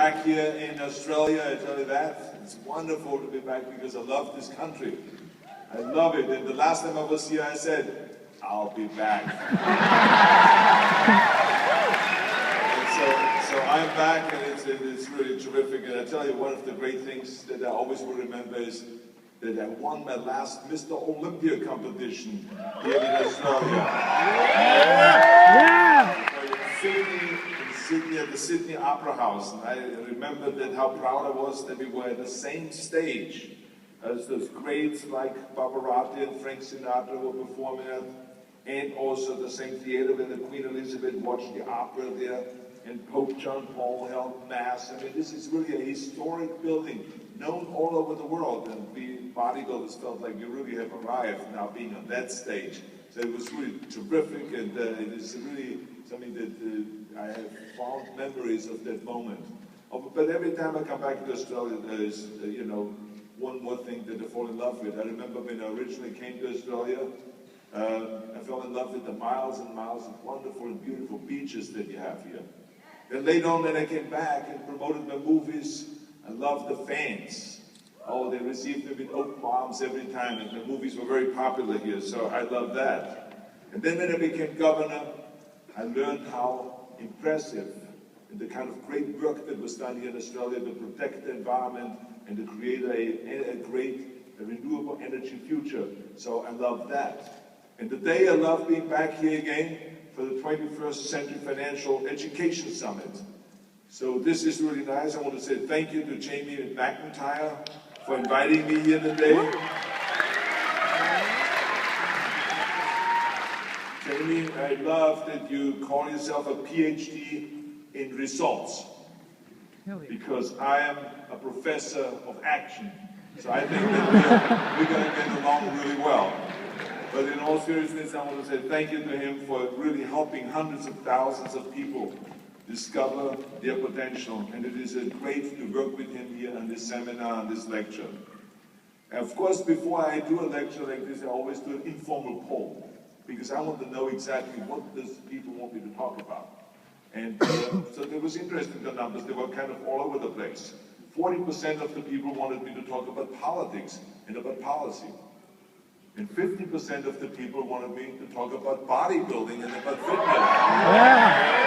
back here in Australia, I tell you that. It's wonderful to be back because I love this country. I love it. And the last time I was here, I said, I'll be back. So I'm back, and it's really terrific. And I tell you, one of the great things that I always will remember is that I won my last Mr. Olympia competition here in Australia. In Sydney at the Sydney Opera House. And I remember that how proud I was that we were at the same stage as those greats like Pavarotti and Frank Sinatra were performing at, and also the same theater where the Queen Elizabeth watched the opera there, and Pope John Paul held Mass. I mean, this is really a historic building, known all over the world, and we bodybuilders felt like you really have arrived now being on that stage. So it was really terrific, and it is really something that I have fond memories of that moment. But every time I come back to Australia, there is, one more thing that I fall in love with. I remember when I originally came to Australia, I fell in love with the miles and miles of wonderful and beautiful beaches that you have here. Then later on, when I came back and promoted my movies, I loved the fans. Oh, they received me with open arms every time, and the movies were very popular here, so I loved that. And then when I became governor, I learned how impressive and the kind of great work that was done here in Australia to protect the environment and to create a great renewable energy future. So I love that. And today I love being back here again for the 21st Century Financial Education Summit. So this is really nice. I want to say thank you to Jamie McIntyre for inviting me here today. Jamie, I love that you call yourself a PhD in results, because I am a professor of action. So I think that we're going to get along really well. But in all seriousness, I want to say thank you to him for really helping hundreds of thousands of people discover their potential. And it is great to work with him here on this seminar, on this lecture. And of course, before I do a lecture like this, I always do an informal poll, because I want to know exactly what does people want me to talk about. And so there was interest in the numbers. They were kind of all over the place. 40% of the people wanted me to talk about politics and about policy. And 50% of the people wanted me to talk about bodybuilding and about fitness. Yeah.